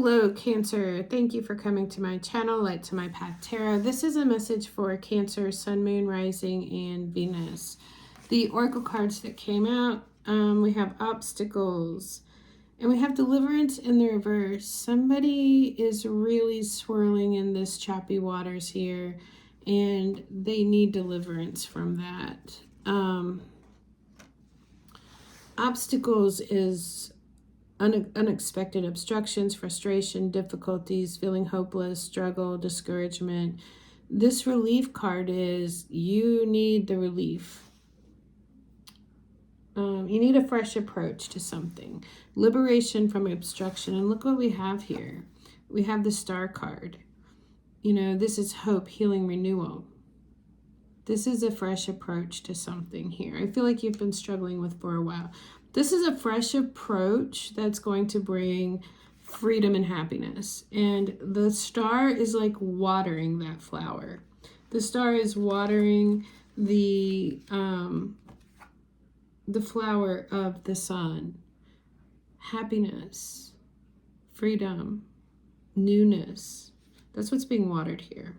Hello, Cancer. Thank you for coming to my channel, Light to My Path Tarot. This is a message for Cancer, Sun, Moon, Rising, and Venus. The Oracle cards that came out, we have obstacles, and we have deliverance in the reverse. Somebody is really swirling in this choppy waters here, and they need deliverance from that. Obstacles is unexpected obstructions, frustration, difficulties, feeling hopeless, struggle, discouragement. This relief card is you need the relief. You need a fresh approach to something. Liberation from obstruction. And look what we have here. We have the Star card. You know, this is hope, healing, renewal. This is a fresh approach to something here. I feel like you've been struggling with for a while. This is a fresh approach that's going to bring freedom and happiness. And the star is like watering that flower. The star is watering the flower of the sun. Happiness, freedom, newness. That's what's being watered here.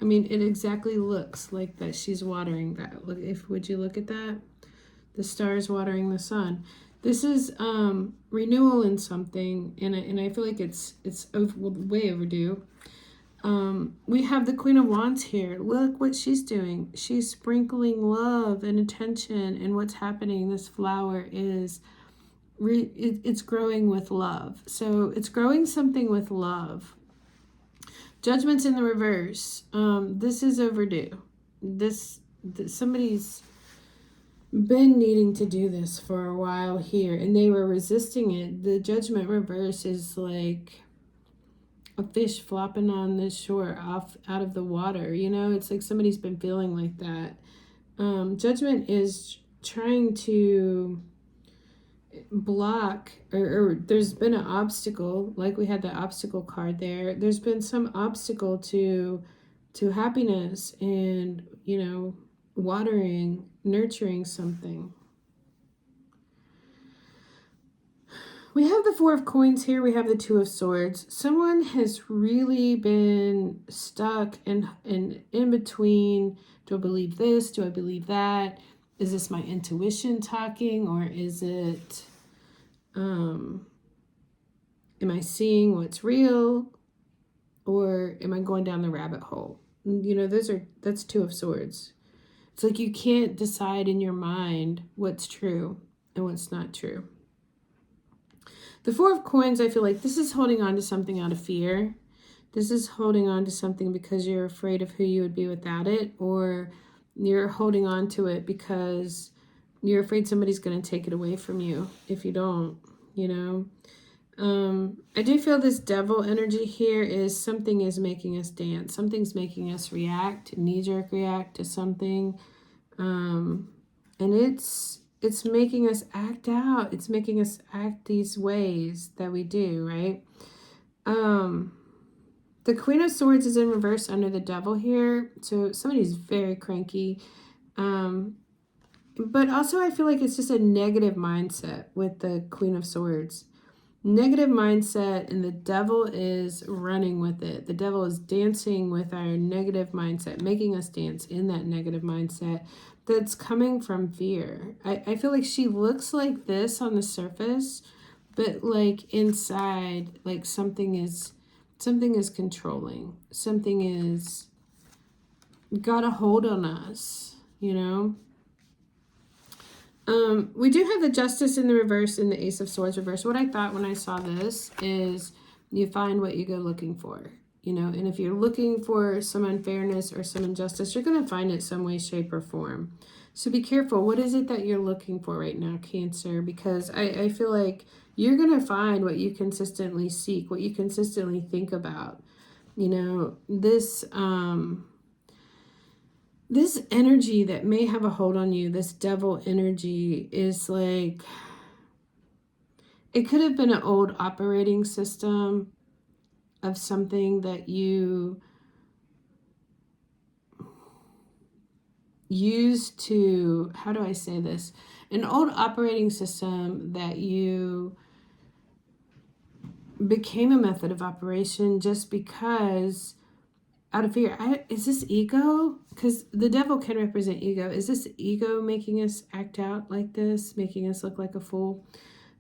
I mean, it exactly looks like that she's watering that. Look, would you look at that? The star is watering the sun. This is renewal in something, and I feel like it's way overdue. We have the Queen of Wands here. Look what she's doing. She's sprinkling love and attention, and what's happening. This flower is it's growing with love. So it's growing something with love. Judgment's in the reverse. This is overdue. Somebody's been needing to do this for a while here, and they were resisting it. The Judgment reverse is like a fish flopping on the shore out of the water. You know, it's like somebody's been feeling like that. Judgment is trying to block, or there's been an obstacle, like we had the obstacle card there. There's been some obstacle to happiness and, you know, watering, nurturing something. We have the Four of Coins here. We have the Two of Swords. Someone has really been stuck in between. Do I believe this? Do I believe that? Is this my intuition talking, or is it, am I seeing what's real, or am I going down the rabbit hole? You know, that's Two of Swords. It's like you can't decide in your mind what's true and what's not true. The Four of Coins, I feel like this is holding on to something out of fear. This is holding on to something because you're afraid of who you would be without it, or you're holding on to it because you're afraid somebody's going to take it away from you if you don't, you know. I do feel this Devil energy here is something is making us dance. Something's making us react, knee-jerk react to something. And it's making us act out. It's making us act these ways that we do, right? The Queen of Swords is in reverse under the Devil here. So somebody's very cranky. But also I feel like it's just a negative mindset with the Queen of Swords. Negative mindset, and the Devil is running with it. The Devil is dancing with our negative mindset, making us dance in that negative mindset that's coming from fear. I feel like she looks like this on the surface, but like inside, like something is controlling. Something is got a hold on us, you know? We do have the Justice in the reverse and the Ace of Swords reverse. What I thought when I saw this is you find what you go looking for, you know, and if you're looking for some unfairness or some injustice, you're going to find it some way, shape, or form. So be careful. What is it that you're looking for right now, Cancer? Because I feel like you're going to find what you consistently seek, what you consistently think about. You know, this energy that may have a hold on you, this Devil energy, is like, it could have been an old operating system of something that you used to, how do I say this? An old operating system that you became a method of operation just because out of fear. Is this ego? Because the devil can represent ego. Is this ego making us act out like this, making us look like a fool?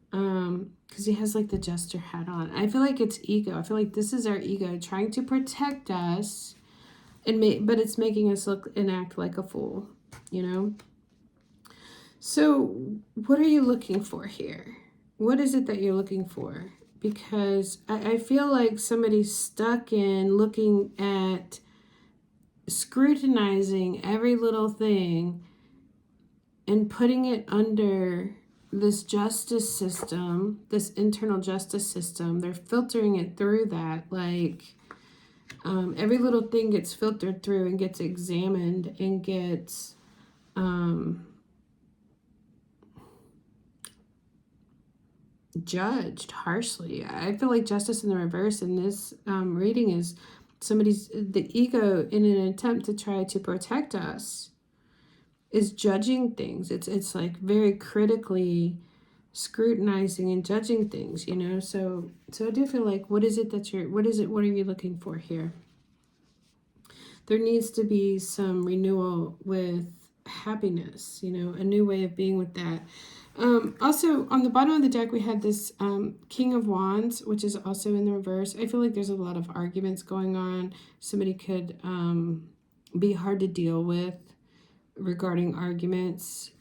Because he has like the jester hat on. I feel like it's ego. I feel like this is our ego trying to protect us, but it's making us look and act like a fool, you know? So what are you looking for here? What is it that you're looking for? Because I feel like somebody's stuck in looking at scrutinizing every little thing and putting it under this justice system, this internal justice system. They're filtering it through that. Like every little thing gets filtered through and gets examined and gets judged harshly. I feel like justice in the reverse in this reading is the ego in an attempt to try to protect us is judging things. It's like very critically scrutinizing and judging things, you know. So I do feel like what are you looking for here? There needs to be some renewal with happiness, you know, a new way of being with that. Also, on the bottom of the deck, we had this King of Wands, which is also in the reverse. I feel like there's a lot of arguments going on. Somebody could be hard to deal with regarding arguments.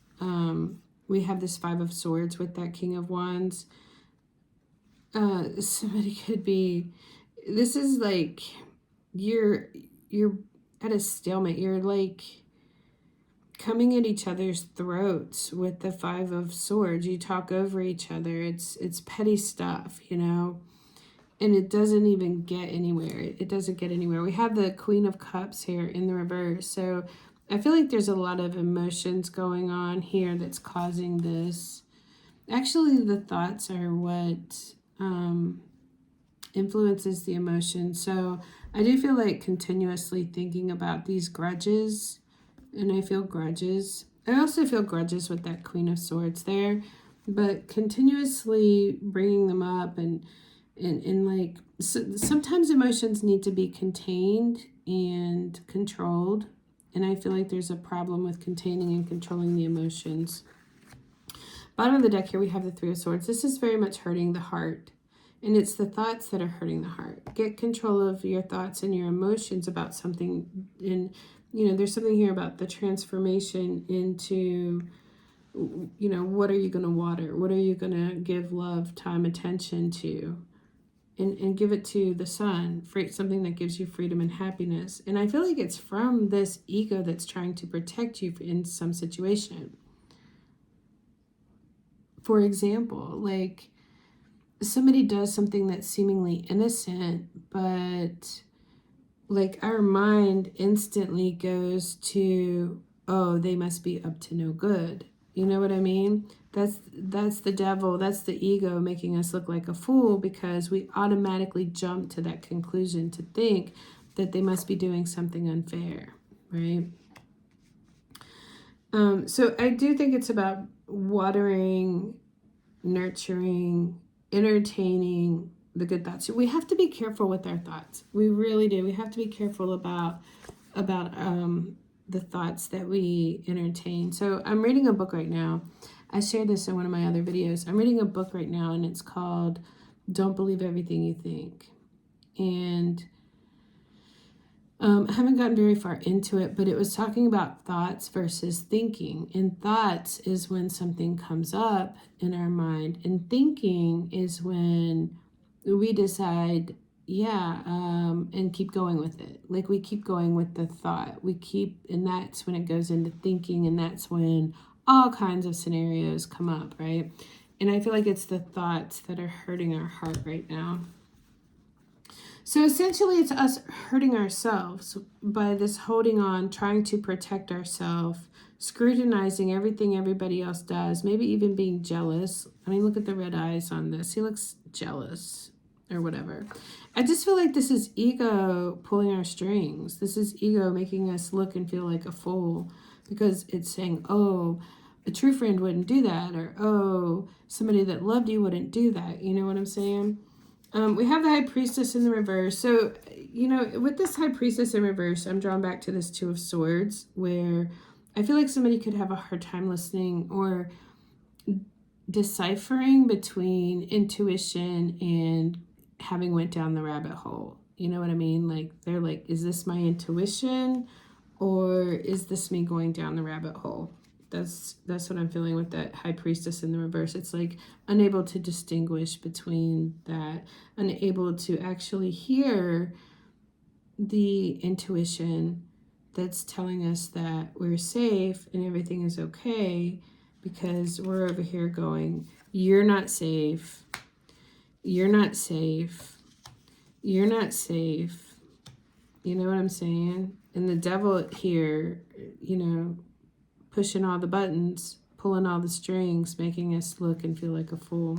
We have this Five of Swords with that King of Wands. Somebody could be, this is like, you're at a stalemate. You're like coming at each other's throats with the Five of Swords. You talk over each other. It's petty stuff, you know, and it doesn't even get anywhere. It doesn't get anywhere. We have the Queen of Cups here in the reverse. So I feel like there's a lot of emotions going on here that's causing this. Actually, the thoughts are what influences the emotion. So I do feel like continuously thinking about these grudges, and I feel grudges. I also feel grudges with that Queen of Swords there, but continuously bringing them up and like, sometimes emotions need to be contained and controlled. And I feel like there's a problem with containing and controlling the emotions. Bottom of the deck here, we have the Three of Swords. This is very much hurting the heart. And it's the thoughts that are hurting the heart. Get control of your thoughts and your emotions about something. And, you know, there's something here about the transformation into, you know, what are you going to water? What are you going to give love, time, attention to? And give it to the sun, something that gives you freedom and happiness. And I feel like it's from this ego that's trying to protect you in some situation. For example, like somebody does something that's seemingly innocent, but like our mind instantly goes to, oh, they must be up to no good. You know what I mean? That's the devil, that's the ego making us look like a fool, because we automatically jump to that conclusion to think that they must be doing something unfair, right? So I do think it's about watering, nurturing, entertaining the good thoughts. We have to be careful with our thoughts. We really do. We have to be careful about the thoughts that we entertain. So I'm reading a book right now. I shared this in one of my other videos. I'm reading a book right now, and it's called Don't Believe Everything You Think. And I haven't gotten very far into it, but it was talking about thoughts versus thinking. And thoughts is when something comes up in our mind. And thinking is when we decide, and keep going with it. Like we keep going with the thought. And that's when it goes into thinking, and that's when all kinds of scenarios come up, right? And I feel like it's the thoughts that are hurting our heart right now. So essentially it's us hurting ourselves by this holding on, trying to protect ourselves, scrutinizing everything everybody else does, maybe even being jealous. I mean, look at the red eyes on this. He looks jealous or whatever. I just feel like this is ego pulling our strings. This is ego making us look and feel like a fool, because it's saying, oh, a true friend wouldn't do that, or oh, somebody that loved you wouldn't do that. You know what I'm saying? We have the High Priestess in the reverse. So, you know, with this High Priestess in reverse, I'm drawn back to this Two of Swords, where I feel like somebody could have a hard time listening or deciphering between intuition and having went down the rabbit hole. You know what I mean? Like, they're like, is this my intuition or is this me going down the rabbit hole? That's what I'm feeling with that High Priestess in the reverse. It's like unable to distinguish between that, unable to actually hear the intuition that's telling us that we're safe and everything is okay, because we're over here going, you're not safe, you're not safe, you're not safe. You know what I'm saying? And the devil here, you know, pushing all the buttons, pulling all the strings, making us look and feel like a fool.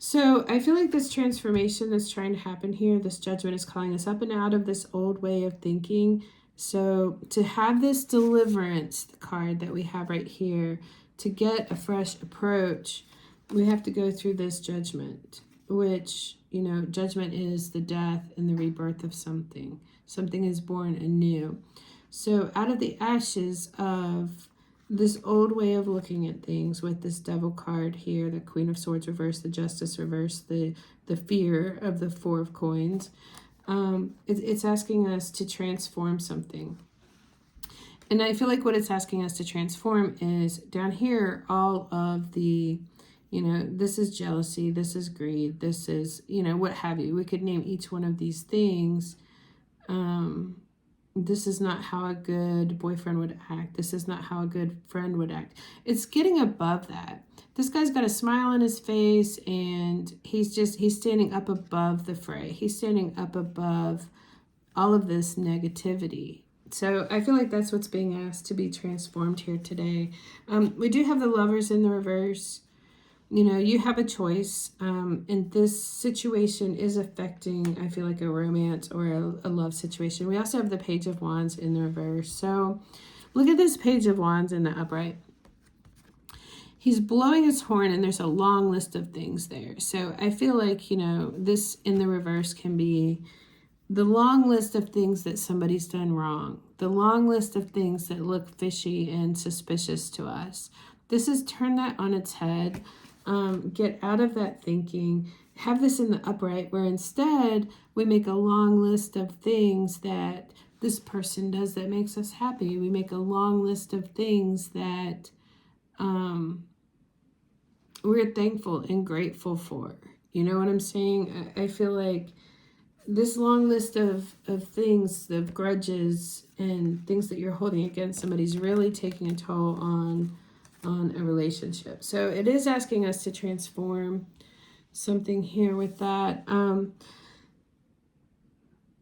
So I feel like this transformation that's trying to happen here, this judgment is calling us up and out of this old way of thinking. So to have this deliverance card that we have right here, to get a fresh approach, we have to go through this judgment, which, you know, judgment is the death and the rebirth of something. Something is born anew. So out of the ashes of this old way of looking at things, with this devil card here, the Queen of Swords reversed, the Justice reversed, the fear of the Four of Coins, it's asking us to transform something. And I feel like what it's asking us to transform is down here, all of the, you know, this is jealousy, this is greed, this is, you know, what have you. We could name each one of these things. This is not how a good boyfriend would act. This is not how a good friend would act. It's getting above that. This guy's got a smile on his face, and he's standing up above the fray. He's standing up above all of this negativity. So I feel like that's what's being asked to be transformed here today. We do have the Lovers in the reverse. You know, you have a choice, and this situation is affecting, I feel like, a romance or a love situation. We also have the Page of Wands in the reverse. So look at this Page of Wands in the upright. He's blowing his horn, and there's a long list of things there. So I feel like, you know, this in the reverse can be the long list of things that somebody's done wrong, the long list of things that look fishy and suspicious to us. This is turn that on its head. Get out of that thinking. Have this in the upright, where instead we make a long list of things that this person does that makes us happy. We make a long list of things that we're thankful and grateful for. You know what I'm saying? I feel like this long list of things, of grudges and things that you're holding against somebody's really taking a toll on a relationship. So it is asking us to transform something here with that.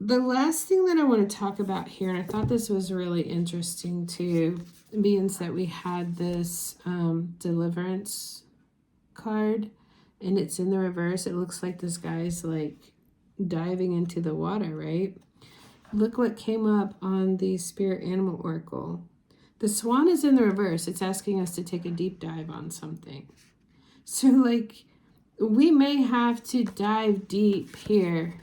The last thing that I want to talk about here, and I thought this was really interesting too, means that we had this deliverance card, and it's in the reverse. It looks like this guy's like diving into the water, right? Look what came up on the Spirit Animal Oracle. The Swan is in the reverse. It's asking us to take a deep dive on something. So, like, we may have to dive deep here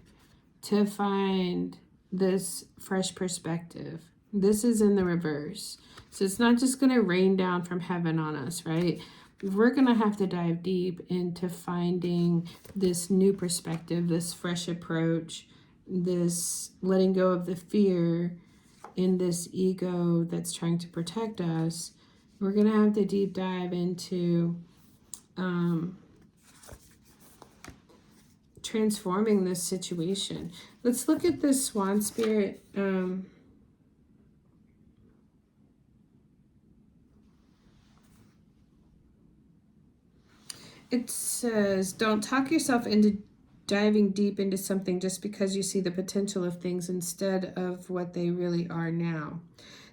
to find this fresh perspective. This is in the reverse. So it's not just going to rain down from heaven on us, right? We're going to have to dive deep into finding this new perspective, this fresh approach, this letting go of the fear in this ego that's trying to protect us. We're going to have to deep dive into transforming this situation. Let's look at this Swan Spirit. It says, don't talk yourself into diving deep into something just because you see the potential of things instead of what they really are now.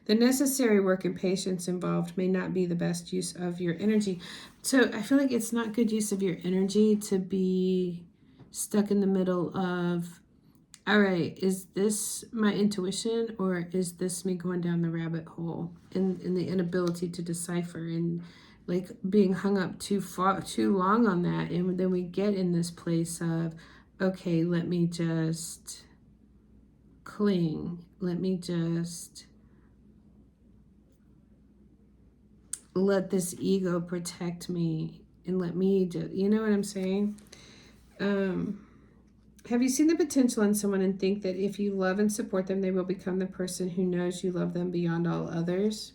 The necessary work and patience involved may not be the best use of your energy. So I feel like it's not good use of your energy to be stuck in the middle of, all right, is this my intuition or is this me going down the rabbit hole, and the inability to decipher, and like being hung up too long on that. And then we get in this place of, okay, let me just cling. Let me just let this ego protect me and let me just, you know what I'm saying? Have you seen the potential in someone and think that if you love and support them, they will become the person who knows you love them beyond all others?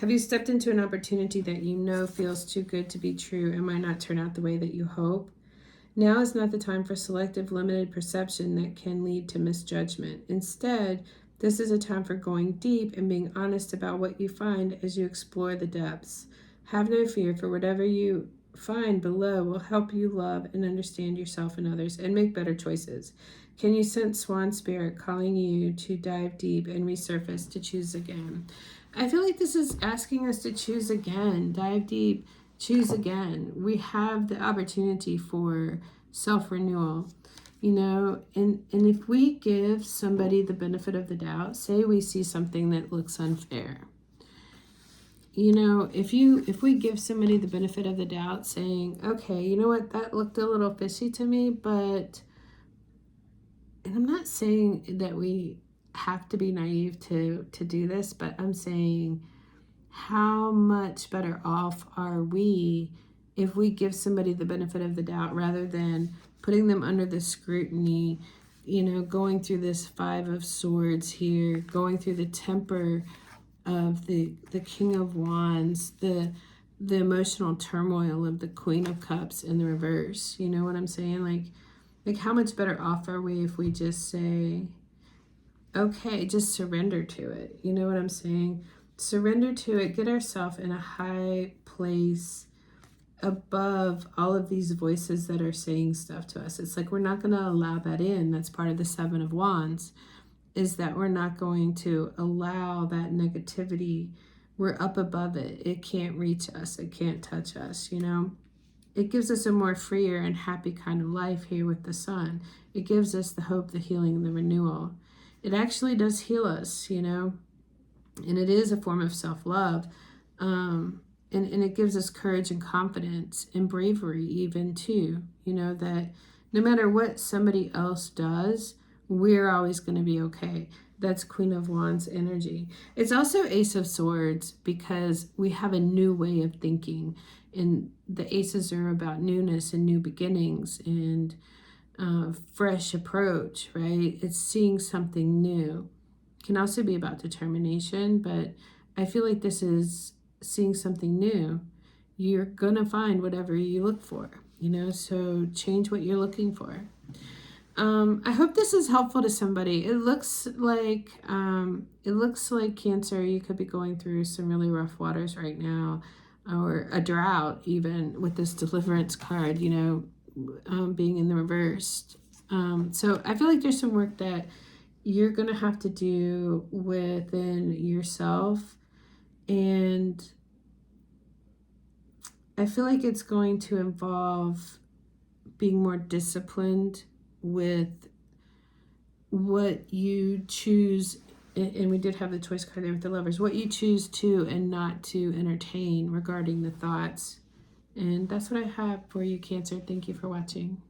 Have you stepped into an opportunity that you know feels too good to be true and might not turn out the way that you hope? Now is not the time for selective, limited perception that can lead to misjudgment. Instead, this is a time for going deep and being honest about what you find as you explore the depths. Have no fear, for whatever you find below will help you love and understand yourself and others and make better choices. Can you sense Swan Spirit calling you to dive deep and resurface to choose again? I feel like this is asking us to choose again, dive deep, choose again. We have the opportunity for self-renewal, you know, and if we give somebody the benefit of the doubt, say we see something that looks unfair, you know, if we give somebody the benefit of the doubt, saying, okay, you know what, that looked a little fishy to me, but, and I'm not saying that we have to be naive to do this, but I'm saying, how much better off are we if we give somebody the benefit of the doubt rather than putting them under the scrutiny, you know, going through this Five of Swords here, going through the temper of the King of Wands, the emotional turmoil of the Queen of Cups in the reverse. You know what I'm saying? Like how much better off are we if we just say, okay, just surrender to it. You know what I'm saying? Surrender to it, get ourselves in a high place above all of these voices that are saying stuff to us. It's like we're not going to allow that in. That's part of the Seven of Wands, is that we're not going to allow that negativity. We're up above it. It can't reach us. It can't touch us, you know? It gives us a more freer and happy kind of life here with the sun. It gives us the hope, the healing, and the renewal. It actually does heal us, you know? And it is a form of self-love. And it gives us courage and confidence and bravery even too, you know, that no matter what somebody else does, we're always going to be okay. That's Queen of Wands energy. It's also Ace of Swords because we have a new way of thinking. And the aces are about newness and new beginnings and fresh approach, right? It's seeing something new. Can also be about determination, but I feel like this is seeing something new. You're gonna find whatever you look for, you know, so change what you're looking for. I hope this is helpful to somebody. It looks like Cancer, you could be going through some really rough waters right now, or a drought even with this Deliverance card, you know, being in the reverse. So I feel like there's some work that you're going to have to do within yourself. And I feel like it's going to involve being more disciplined with what you choose. And we did have the choice card there with the Lovers. What you choose to and not to entertain regarding the thoughts. And that's what I have for you, Cancer. Thank you for watching.